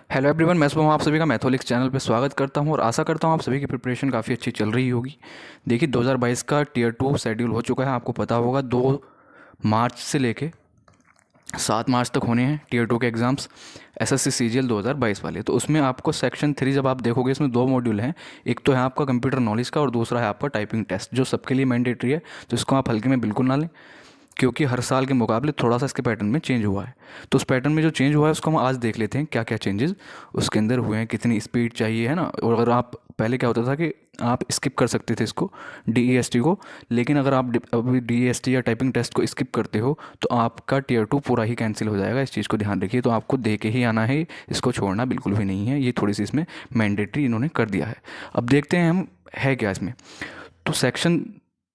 Hello everyone, मैं शुभम आप सभी का मैथोलिक्स चैनल पे स्वागत करता हूं और आशा करता हूं आप सभी की प्रिपरेशन काफ़ी अच्छी चल रही होगी। देखिए 2022 का टियर 2 शेड्यूल हो चुका है। आपको पता होगा 2 मार्च से लेके 7 मार्च तक होने हैं टियर 2 के एग्ज़ाम्स, एसएससी सीजीएल 2022 वाले। तो उसमें आपको सेक्शन 3 जब आप देखोगे इसमें 2 मॉड्यूल हैं। एक तो है आपका कंप्यूटर नॉलेज का और दूसरा है आपका टाइपिंग टेस्ट, जो सबके लिए मैंडेटरी है। तो इसको आप हल्के में बिल्कुल ना लें, क्योंकि हर साल के मुकाबले थोड़ा सा इसके पैटर्न में चेंज हुआ है। तो उस पैटर्न में जो चेंज हुआ है उसको हम आज देख लेते हैं, क्या क्या चेंजेस उसके अंदर हुए हैं, कितनी स्पीड चाहिए, है ना। और अगर आप पहले क्या होता था कि आप स्किप कर सकते थे इसको, डीईएसटी को, लेकिन अगर आप अभी डीईएसटी या टाइपिंग टेस्ट को स्किप करते हो तो आपका टियर 2 पूरा ही कैंसिल हो जाएगा। इस चीज़ को ध्यान रखिए। तो आपको दे के ही आना है, इसको छोड़ना बिल्कुल भी नहीं है। ये थोड़ी सी इसमें मैंडेटरी इन्होंने कर दिया है। अब देखते हैं हम है क्या इसमें। तो सेक्शन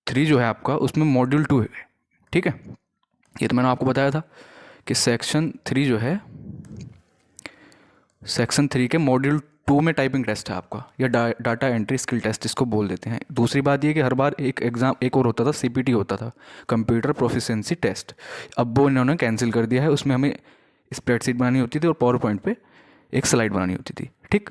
3 जो है आपका, उसमें मॉड्यूल 2 है, ठीक है। ये तो मैंने आपको बताया था कि सेक्शन 3 जो है, सेक्शन 3 के मॉड्यूल 2 में टाइपिंग टेस्ट है आपका, या डाटा एंट्री स्किल टेस्ट इसको बोल देते हैं। दूसरी बात ये कि हर बार एक एग्ज़ाम एक और होता था, सीपीटी होता था, कंप्यूटर प्रोफिशिएंसी टेस्ट। अब वो इन्होंने कैंसिल कर दिया है। उसमें हमें स्प्रेडशीट बनानी होती थी और पावर पॉइंट पे एक स्लाइड बनानी होती थी, ठीक।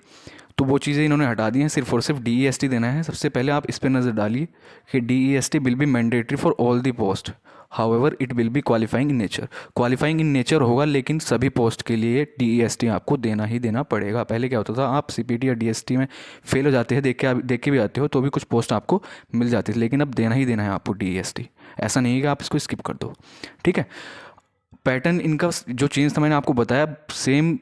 तो वो चीज़ें इन्होंने हटा दी हैं। सिर्फ और सिर्फ डीईएसटी देना है। सबसे पहले आप इस पर नज़र डालिए कि DEST will be mandatory for all the post, however it will be qualifying in nature. Qualifying in nature होगा, लेकिन सभी पोस्ट के लिए डीईएसटी आपको देना ही देना पड़ेगा। पहले क्या होता था, आप सीपीटी या डीएसटी में फेल हो जाते हैं, देख के भी आते हो तो भी कुछ पोस्ट आपको मिल जाती थी, लेकिन अब देना ही देना है आपको डीईएसटी। ऐसा नहीं है कि आप इसको स्किप कर दो, ठीक है। पैटर्न इनका जो चेंज था मैंने आपको बताया, सेम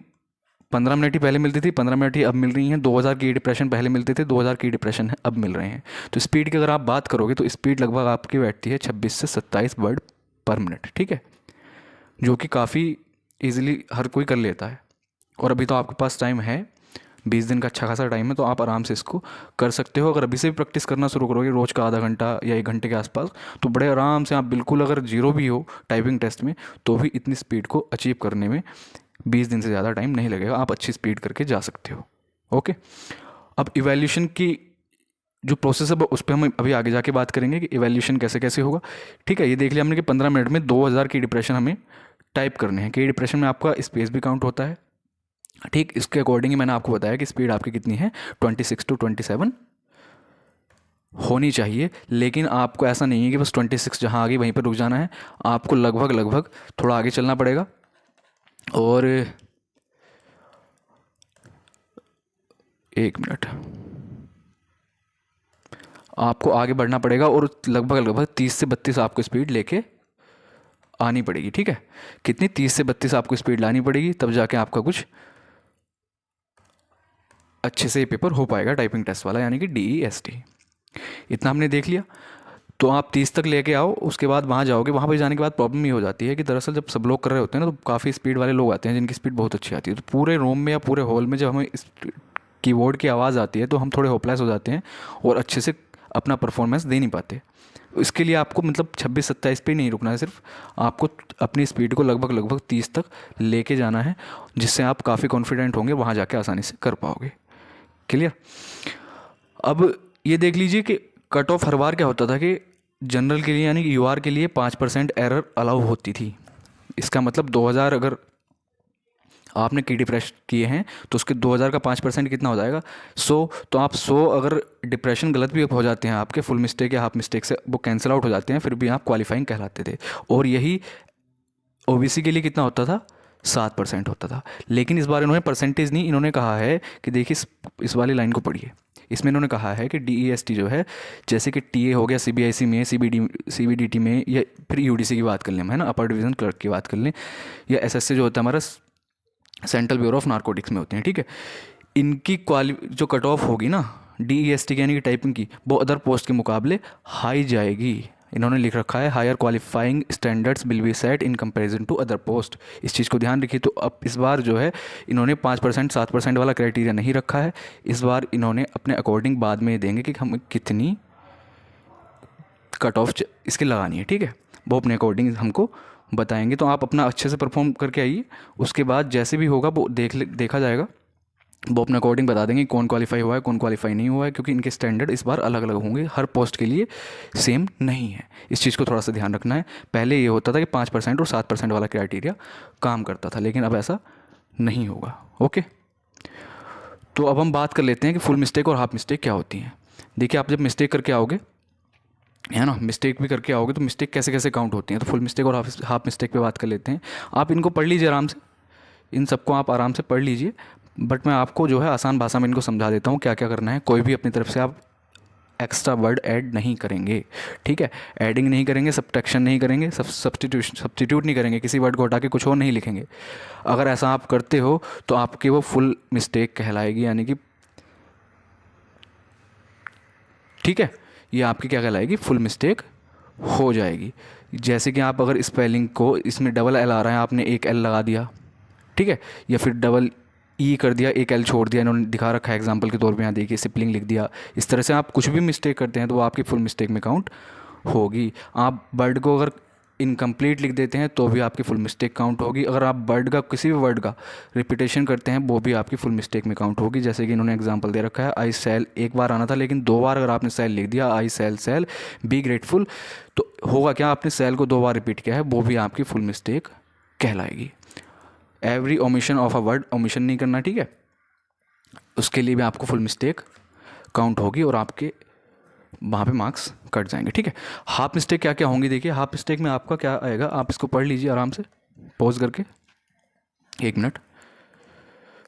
15 मिनट ही पहले मिलती थी, 15 मिनट ही अब मिल रही हैं। 2000 की डिप्रेशन पहले मिलते थे, 2000 की डिप्रेशन अब मिल रहे हैं। तो स्पीड की अगर आप बात करोगे तो स्पीड लगभग आपकी बैठती है 26 से 27 वर्ड पर मिनट, ठीक है, जो कि काफ़ी इजीली हर कोई कर लेता है। और अभी तो आपके पास टाइम है, 20 दिन का अच्छा खासा टाइम है, तो आप आराम से इसको कर सकते हो। अगर अभी से भी प्रैक्टिस करना शुरू करोगे रोज़ का आधा घंटा या 1 घंटे के आसपास, तो बड़े आराम से आप बिल्कुल, अगर जीरो भी हो टाइपिंग टेस्ट में तो भी इतनी स्पीड को अचीव करने में 20 दिन से ज़्यादा टाइम नहीं लगेगा। आप अच्छी स्पीड करके जा सकते हो, ओके। अब इवैल्यूएशन की जो प्रोसेस है उस पर हम अभी आगे जाके बात करेंगे कि इवैल्यूएशन कैसे कैसे होगा, ठीक है। ये देख लिया हमने कि 15 मिनट में 2000 की डिप्रेशन हमें टाइप करने हैं। कि डिप्रेशन में आपका स्पेस भी काउंट होता है, ठीक। इसके अकॉर्डिंग ही मैंने आपको बताया कि स्पीड आपकी कितनी है, 26 to 27 होनी चाहिए। लेकिन आपको ऐसा नहीं है कि बस 26 जहाँ आ गई वहीं पर रुक जाना है। आपको लगभग लगभग थोड़ा आगे चलना पड़ेगा और 1 मिनट आपको आगे बढ़ना पड़ेगा और लगभग लगभग 30 से 32 आपको स्पीड लेके आनी पड़ेगी, ठीक है। कितनी, 30 से 32 आपको स्पीड लानी पड़ेगी, तब जाके आपका कुछ अच्छे से ये पेपर हो पाएगा टाइपिंग टेस्ट वाला, यानी कि डीईएसटी। इतना हमने देख लिया। तो आप 30 तक लेके आओ, उसके बाद वहाँ जाओगे। वहाँ पर जाने के बाद प्रॉब्लम ये हो जाती है कि दरअसल जब सब लोग कर रहे होते हैं ना, तो काफ़ी स्पीड वाले लोग आते हैं जिनकी स्पीड बहुत अच्छी आती है। तो पूरे रूम में या पूरे हॉल में जब हमें इस कीबोर्ड की आवाज़ आती है तो हम थोड़े होपलेस हो जाते हैं और अच्छे से अपना परफॉर्मेंस दे नहीं पाते। इसके लिए आपको मतलब 26-27 पे नहीं रुकना है, सिर्फ आपको अपनी स्पीड को लगभग लगभग 30 तक लेके जाना है, जिससे आप काफ़ी कॉन्फिडेंट होंगे, वहाँ जाके आसानी से कर पाओगे। क्लियर। अब ये देख लीजिए कि कट ऑफ हर बार क्या होता था कि जनरल के लिए यानी कि यूआर के लिए 5% एरर अलाउ होती थी। इसका मतलब 2000 अगर आपने की डिप्रेशन किए हैं तो उसके 2000 का 5% कितना हो जाएगा, 100। तो आप 100 अगर डिप्रेशन गलत भी हो जाते हैं आपके, फुल मिस्टेक या हाफ मिस्टेक से वो कैंसिल आउट हो जाते हैं, फिर भी आप क्वालिफाइंग कहलाते थे। और यही ओबीसी के लिए कितना होता था, 7% होता था। लेकिन इस बार इन्होंने परसेंटेज नहीं, इन्होंने कहा है कि देखिए इस वाली लाइन को पढ़िए। इसमें इन्होंने कहा है कि डीईएसटी जो है, जैसे कि टीए हो गया सीबीआईसी में, सीबीडीटी में, या फिर यूडीसी की बात कर लें, है ना, अपर डिवीज़न क्लर्क की बात कर लें, या एसएससी जो होता है हमारा सेंट्रल ब्यूरो ऑफ नारकोटिक्स में होते हैं, ठीक है। इनकी क्वालि जो कट ऑफ होगी ना डीईएसटी की यानी कि टाइपिंग की, वो अदर पोस्ट के मुकाबले हाई जाएगी। इन्होंने लिख रखा है higher qualifying standards will be set in comparison to other post. इस चीज़ को ध्यान रखिए। तो अब इस बार जो है इन्होंने 5% 7% वाला क्राइटेरिया नहीं रखा है। इस बार इन्होंने अपने अकॉर्डिंग बाद में देंगे कि हम कितनी कट ऑफ इसकी लगानी है, ठीक है। वो अपने अकॉर्डिंग हमको बताएंगे। तो आप अपना अच्छे से परफॉर्म करके आइए, उसके बाद जैसे भी होगा वो देखा जाएगा। वो अपने अकॉर्डिंग बता देंगे कौन क्वालिफाई हुआ है कौन क्वालिफाई नहीं हुआ है, क्योंकि इनके स्टैंडर्ड इस बार अलग अलग होंगे, हर पोस्ट के लिए सेम नहीं है। इस चीज़ को थोड़ा सा ध्यान रखना है। पहले ये होता था कि 5% और 7% वाला क्राइटेरिया काम करता था, लेकिन अब ऐसा नहीं होगा, ओके। तो अब हम बात कर लेते हैं कि फुल मिस्टेक और हाफ मिस्टेक क्या होती हैं। देखिए, आप जब मिस्टेक करके आओगे, है ना, मिस्टेक भी करके आओगे, तो मिस्टेक कैसे कैसे काउंट होती हैं। तो फुल मिस्टेक और हाफ मिस्टेक पे बात कर लेते हैं। आप इनको पढ़ लीजिए आराम से, इन सबको आप आराम से पढ़ लीजिए, बट मैं आपको जो है आसान भाषा में इनको समझा देता हूँ क्या क्या करना है। कोई भी अपनी तरफ से आप एक्स्ट्रा वर्ड ऐड नहीं करेंगे, ठीक है। एडिंग नहीं करेंगे, सब्ट्रैक्शन नहीं करेंगे, सब्स्टिट्यूट नहीं करेंगे, किसी वर्ड को हटा के कुछ और नहीं लिखेंगे। अगर ऐसा आप करते हो तो आपकी वो फुल मिस्टेक कहलाएगी, यानी कि, ठीक है, ये आपकी क्या कहलाएगी, फुल मिस्टेक हो जाएगी। जैसे कि आप अगर स्पेलिंग को, इसमें डबल एल आ रहा है, आपने एक एल लगा दिया, ठीक है, या फिर डबल ई कर दिया, एक एल छोड़ दिया, इन्होंने दिखा रखा है एग्जांपल के तौर पे, यहाँ देखिए सिपलिंग लिख दिया। इस तरह से आप कुछ भी मिस्टेक करते हैं तो वो आपकी फुल मिस्टेक में काउंट होगी। आप वर्ड को अगर इनकम्प्लीट लिख देते हैं तो भी आपकी फुल मिस्टेक काउंट होगी। अगर आप वर्ड का, किसी भी वर्ड का रिपीटेशन करते हैं वो भी आपकी फुल मिस्टेक में काउंट होगी। जैसे कि इन्होंने एग्जांपल दे रखा है, आई सेल, एक बार आना था लेकिन दो बार अगर आपने सेल लिख दिया, आई सेल सेल बी ग्रेटफुल, तो होगा क्या, आपने सेल को दो बार रिपीट किया है, वो भी आपकी फुल मिस्टेक कहलाएगी। Every omission of a word, omission नहीं करना, ठीक है, उसके लिए भी आपको फुल मिस्टेक काउंट होगी और आपके वहाँ पे मार्क्स कट जाएंगे, ठीक है। हाफ मिस्टेक क्या क्या होंगी, देखिए हाफ मिस्टेक में आपका क्या आएगा, आप इसको पढ़ लीजिए आराम से, पॉज करके, 1 मिनट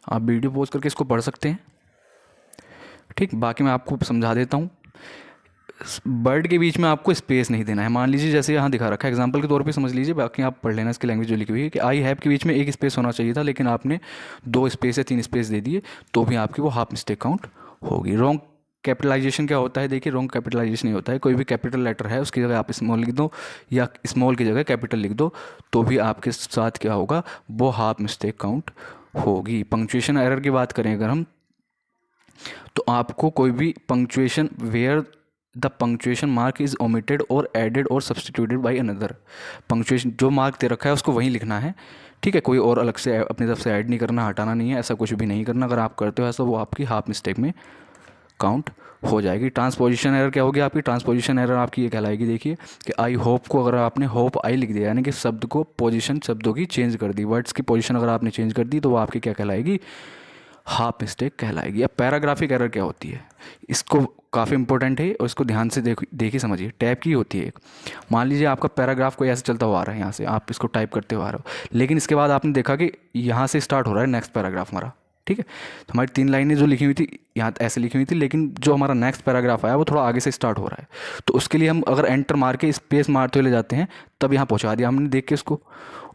आप वीडियो पॉज करके इसको पढ़ सकते हैं, ठीक। बाकी मैं आपको समझा देता हूँ। वर्ड के बीच में आपको स्पेस नहीं देना है। मान लीजिए जैसे यहाँ दिखा रखा है, एग्जांपल के तौर पे समझ लीजिए, बाकी आप पढ़ लेना इसकी लैंग्वेज जो लिखी हुई है, कि आई हैव के बीच में एक स्पेस होना चाहिए था, लेकिन आपने 2 स्पेस या 3 स्पेस दे दिए, तो भी आपकी वो हाफ मिस्टेक काउंट होगी। रॉन्ग कैपिटलाइजेशन क्या होता है, देखिए रॉन्ग कैपिटलाइजेशन नहीं होता है, कोई भी कैपिटल लेटर है उसकी जगह आप स्मॉल लिख दो, या स्मॉल की जगह कैपिटल लिख दो, तो भी आपके साथ क्या होगा, वो हाफ मिस्टेक काउंट होगी। पंक्चुएशन एरर की बात करें अगर हम, तो आपको कोई भी punctuation where the punctuation mark is omitted और एडेड और सब्सटीट्यूटेड बाई अनदर, पंक्चुएशन जो मार्क दे रखा है उसको वहीं लिखना है, ठीक है, कोई और अलग से अपनी तरफ से ऐड नहीं करना, हटाना नहीं है, ऐसा कुछ भी नहीं करना। अगर आप करते हो ऐसा, वो आपकी हाफ मिस्टेक में काउंट हो जाएगी। ट्रांसपोजिशन एरर क्या होगी आपकी, ट्रांसपोजिशन एरर आपकी ये कहलाएगी, देखिए कि आई होप को अगर आपने होप आई लिख दिया, यानी कि शब्द को पोजीशन शब्दों की चेंज कर दी, वर्ड्स की पोजीशन अगर आपने चेंज कर दी, तो वो आपकी क्या कहलाएगी, हाफ मिस्टेक कहलाएगी। अब पैराग्राफिक एरर क्या होती है, इसको काफ़ी इंपॉर्टेंट है और इसको ध्यान से देखिए समझिए। टैप की होती है एक, मान लीजिए आपका पैराग्राफ कोई ऐसे चलता हुआ आ रहा है, यहाँ से आप इसको टाइप करते हुआ आ रहे हो, लेकिन इसके बाद आपने देखा कि यहाँ से स्टार्ट हो रहा है नेक्स्ट पैराग्राफ हमारा, ठीक है, तो हमारी 3 लाइनें जो लिखी हुई थी यहाँ ऐसे लिखी हुई थी, लेकिन जो हमारा नेक्स्ट पैराग्राफ आया वो थोड़ा आगे से स्टार्ट हो रहा है, तो उसके लिए हम अगर एंटर मार के स्पेस मारते हुए ले जाते हैं, तब यहाँ पहुँचा दिया हमने देख के इसको,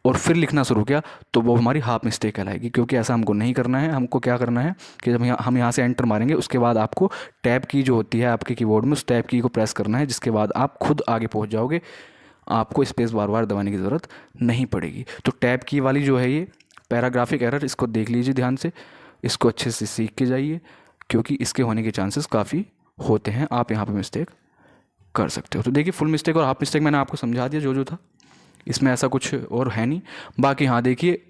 और फिर लिखना शुरू किया, तो वो हमारी हाफ मिस्टेक कहलाएगी। क्योंकि ऐसा हमको नहीं करना है, हमको क्या करना है कि जब हम यहाँ से एंटर मारेंगे, उसके बाद आपको टैब की जो होती है आपके कीबोर्ड में, उस टैब की को प्रेस करना है, जिसके बाद आप खुद आगे पहुँच जाओगे, आपको स्पेस बार बार दबाने की ज़रूरत नहीं पड़ेगी। तो टैब की वाली जो है ये पैराग्राफिक एरर, इसको देख लीजिए ध्यान से, इसको अच्छे से सीख के जाइए, क्योंकि इसके होने के चांसेस काफ़ी होते हैं, आप यहाँ पर मिस्टेक कर सकते हो। तो देखिए फुल मिस्टेक और हाफ मिस्टेक मैंने आपको समझा दिया जो था, इसमें ऐसा कुछ और है नहीं। बाकी हाँ देखिए,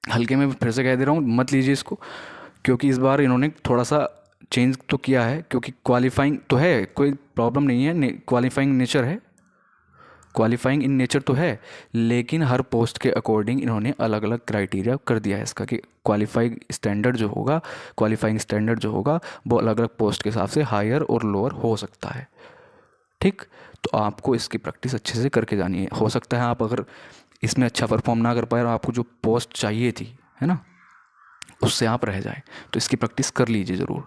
हल्के में फिर से कह दे रहा हूँ, मत लीजिए इसको, क्योंकि इस बार इन्होंने थोड़ा सा चेंज तो किया है, क्योंकि क्वालिफाइंग तो है, कोई प्रॉब्लम नहीं है, क्वालिफाइंग नेचर है, क्वालिफाइंग इन नेचर तो है, लेकिन हर पोस्ट के अकॉर्डिंग इन्होंने अलग अलग क्राइटेरिया कर दिया है इसका, कि क्वालिफाइंग स्टैंडर्ड जो होगा, क्वालिफाइंग स्टैंडर्ड जो होगा वो अलग अलग पोस्ट के हिसाब से हायर और लोअर हो सकता है, ठीक। तो आपको इसकी प्रैक्टिस अच्छे से करके जानी है। हो सकता है आप अगर इसमें अच्छा परफॉर्म ना कर पाए और आपको जो पोस्ट चाहिए थी, है ना, उससे आप रह जाए, तो इसकी प्रैक्टिस कर लीजिए ज़रूर।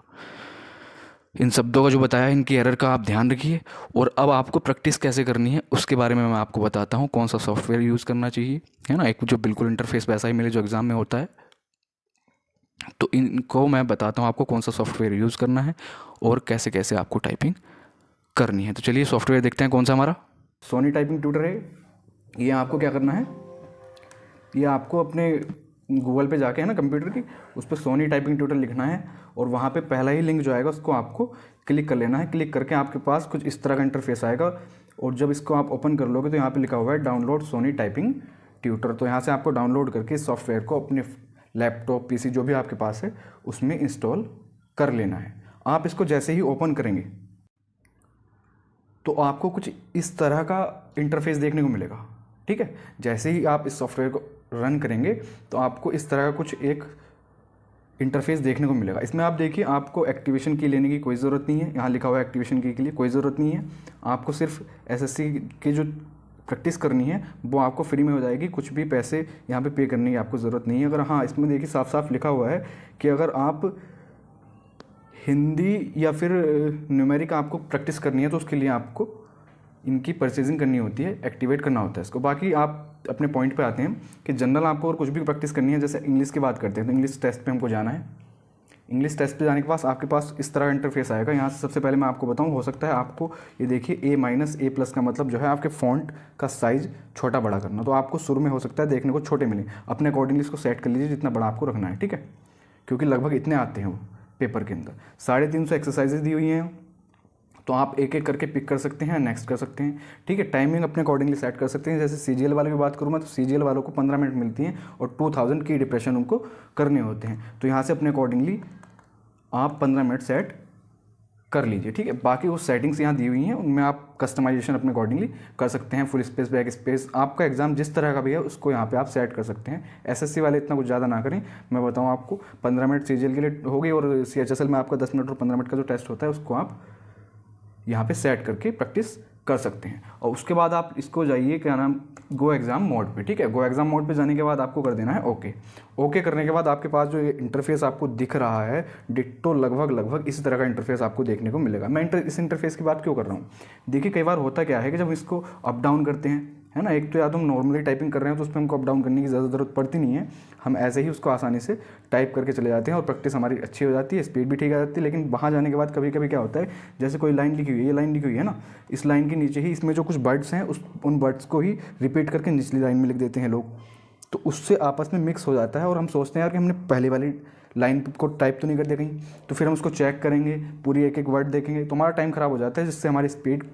इन शब्दों का जो बताया, इनकी एरर का आप ध्यान रखिए। और अब आपको प्रैक्टिस कैसे करनी है उसके बारे में मैं आपको बताता हूँ, कौन सा सॉफ्टवेयर यूज़ करना चाहिए, है ना, एक जो बिल्कुल इंटरफेस वैसा ही मिले जो एग्ज़ाम में होता है, तो इनको मैं बताता हूँ आपको कौन सा सॉफ्टवेयर यूज़ करना है और कैसे कैसे आपको टाइपिंग करनी है। तो चलिए सॉफ्टवेयर देखते हैं कौन सा हमारा सोनी टाइपिंग ट्यूटर है। ये आपको क्या करना है, ये आपको अपने गूगल पे जाके, है ना, कंप्यूटर की, उस पर सोनी टाइपिंग ट्यूटर लिखना है, और वहाँ पे पहला ही लिंक जो आएगा उसको आपको क्लिक कर लेना है। क्लिक करके आपके पास कुछ इस तरह का इंटरफेस आएगा, और जब इसको आप ओपन कर लोगे तो यहाँ पे लिखा हुआ है डाउनलोड सोनी टाइपिंग ट्यूटर। तो यहाँ से आपको डाउनलोड करके इस सॉफ्टवेयर को अपने लैपटॉप, पीसी जो भी आपके पास है उसमें इंस्टॉल कर लेना है। आप इसको जैसे ही ओपन करेंगे तो आपको कुछ इस तरह का इंटरफेस देखने को मिलेगा, ठीक है। जैसे ही आप इस सॉफ्टवेयर को रन करेंगे तो आपको इस तरह का कुछ एक इंटरफेस देखने को मिलेगा। इसमें आप देखिए, आपको एक्टिवेशन की लेने की कोई ज़रूरत नहीं है, यहाँ लिखा हुआ है एक्टिवेशन की के लिए कोई ज़रूरत नहीं है। आपको सिर्फ एसएससी की जो प्रैक्टिस करनी है वो आपको फ्री में हो जाएगी, कुछ भी पैसे यहाँ पे पे करने की आपको ज़रूरत नहीं है। अगर हाँ, इसमें देखिए साफ साफ लिखा हुआ है कि अगर आप हिंदी या फिर न्यूमेरिक आपको प्रैक्टिस करनी है तो उसके लिए आपको इनकी परचेजिंग करनी होती है, एक्टिवेट करना होता है इसको। बाकी आप अपने पॉइंट पे आते हैं कि जनरल आपको और कुछ भी प्रैक्टिस करनी है, जैसे इंग्लिश की बात करते हैं तो इंग्लिश टेस्ट पे हमको जाना है। इंग्लिश टेस्ट पे जाने के पास आपके पास इस तरह का इंटरफेस आएगा। यहाँ से सबसे पहले मैं आपको बताऊँ, हो सकता है आपको ये देखिए A-A+ का मतलब जो है आपके फ़ॉन्ट का साइज़ छोटा बड़ा करना, तो आपको शुरू में हो सकता है देखने को छोटे मिले। अपने अकॉर्डिंगली इसको सेट कर लीजिए जितना बड़ा आपको रखना है, ठीक है, क्योंकि लगभग इतने आते हैं वो पेपर के अंदर। 350 एक्सरसाइजेज दी हुई हैं, तो आप एक एक करके पिक कर सकते हैं, नेक्स्ट कर सकते हैं, ठीक है। टाइमिंग अपने अकॉर्डिंगली सेट कर सकते हैं। जैसे सीजीएल वाले की बात करूँ मैं, तो सीजीएल वालों को 15 मिनट मिलती हैं और 2000 की डिप्रेशन उनको करने होते हैं, तो यहाँ से अपने अकॉर्डिंगली आप 15 मिनट सेट कर लीजिए, ठीक है। बाकी वो सेटिंग्स यहाँ दी हुई हैं, उनमें आप कस्टमाइजेशन अपने अकॉर्डिंगली कर सकते हैं। फुल स्पेस, बैक स्पेस, आपका एग्जाम जिस तरह का भी है उसको यहाँ पे आप सेट कर सकते हैं। एसएससी वाले इतना कुछ ज़्यादा ना करें, मैं बताऊँ आपको 15 मिनट सीजीएल के लिए होगी, और सीएचएसएल में आपका 10 मिनट और 15 मिनट का जो टेस्ट होता है उसको आप यहाँ पे सेट करके प्रैक्टिस कर सकते हैं। और उसके बाद आप इसको जाइए, क्या नाम, गो एग्ज़ाम मोड पे, ठीक है। गो एग्ज़ाम मोड पे जाने के बाद आपको कर देना है ओके। ओके करने के बाद आपके पास जो ये इंटरफेस आपको दिख रहा है, डिट्टो लगभग इसी तरह का इंटरफेस आपको देखने को मिलेगा। मैं इस इंटरफेस की बात क्यों कर रहा हूँ, देखिए कई बार होता क्या है कि जब इसको अप डाउन करते हैं, है ना, एक तो या तो हम नॉर्मली टाइपिंग कर रहे हैं तो उस पर हमको अप डाउन करने की ज़्यादा ज़रूरत पड़ती नहीं है, हम ऐसे ही उसको आसानी से टाइप करके चले जाते हैं और प्रैक्टिस हमारी अच्छी हो जाती है, स्पीड भी ठीक आ जाती है। लेकिन वहाँ जाने के बाद कभी कभी क्या होता है, जैसे कोई लाइन लिखी हुई है, ये लाइन लिखी हुई है ना, इस लाइन के नीचे ही इसमें जो कुछ वर्ड्स हैं उन वर्ड्स को ही रिपीट करके निचली लाइन में लिख देते हैं लोग, तो उससे आपस में मिक्स हो जाता है और हम सोचते हैं यार कि हमने पहले वाली लाइन को टाइप तो नहीं कर दिया कहीं, तो फिर हम उसको चेक करेंगे, पूरी एक एक वर्ड देखेंगे, तो हमारा टाइम ख़राब हो जाता है, जिससे हमारी स्पीड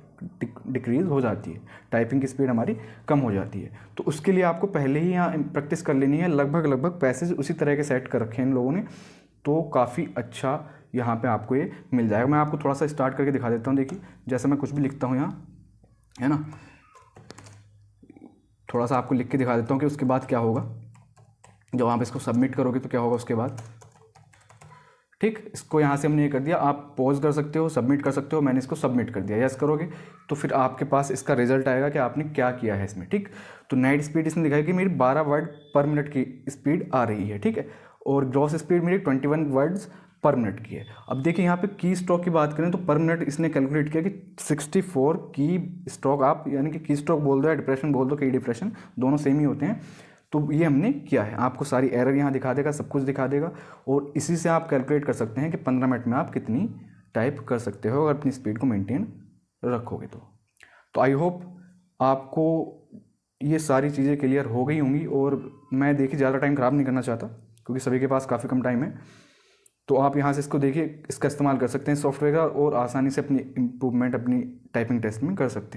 डिक्रीज़ हो जाती है, टाइपिंग की स्पीड हमारी कम हो जाती है। तो उसके लिए आपको पहले ही यहाँ प्रैक्टिस कर लेनी है। लगभग पैसेज उसी तरह के सेट कर रखे हैं इन लोगों ने, तो काफ़ी अच्छा यहाँ पे आपको ये मिल जाएगा। मैं आपको थोड़ा सा स्टार्ट करके दिखा देता हूँ। देखिए जैसे मैं कुछ भी लिखता हूँ यहाँ, है ना, थोड़ा सा आपको लिख के दिखा देता हूँ कि उसके बाद क्या होगा, जब आप इसको सबमिट करोगे तो क्या होगा उसके बाद, ठीक। इसको यहाँ से हमने ये कर दिया, आप पॉज कर सकते हो, सबमिट कर सकते हो। मैंने इसको सबमिट कर दिया, यस करोगे तो फिर आपके पास इसका रिजल्ट आएगा कि आपने क्या किया है इसमें, ठीक। तो नाइट स्पीड इसने दिखाई कि मेरी 12 वर्ड पर मिनट की स्पीड आ रही है, ठीक है, और ग्रॉस स्पीड मेरी 21 वर्ड्स पर मिनट की है। अब देखिए यहाँ पे की स्ट्रोक की बात करें तो पर मिनट इसने कैलकुलेट किया कि 64 की स्ट्रोक, आप यानी कि की स्ट्रोक बोल दो या डिप्रेशन बोल दो, की डिप्रेशन दोनों सेम ही होते हैं, तो ये हमने किया है। आपको सारी एरर यहाँ दिखा देगा, सब कुछ दिखा देगा, और इसी से आप कैलकुलेट कर सकते हैं कि 15 मिनट में आप कितनी टाइप कर सकते हो अगर अपनी स्पीड को मेंटेन रखोगे तो आई होप आपको ये सारी चीज़ें क्लियर हो गई होंगी। और मैं देखिए ज़्यादा टाइम ख़राब नहीं करना चाहता क्योंकि सभी के पास काफ़ी कम टाइम है, तो आप यहाँ से इसको देखिए, इसका इस्तेमाल कर सकते हैं सॉफ्टवेयर का, और आसानी से अपनी इम्प्रूवमेंट अपनी टाइपिंग टेस्ट में कर सकते हैं।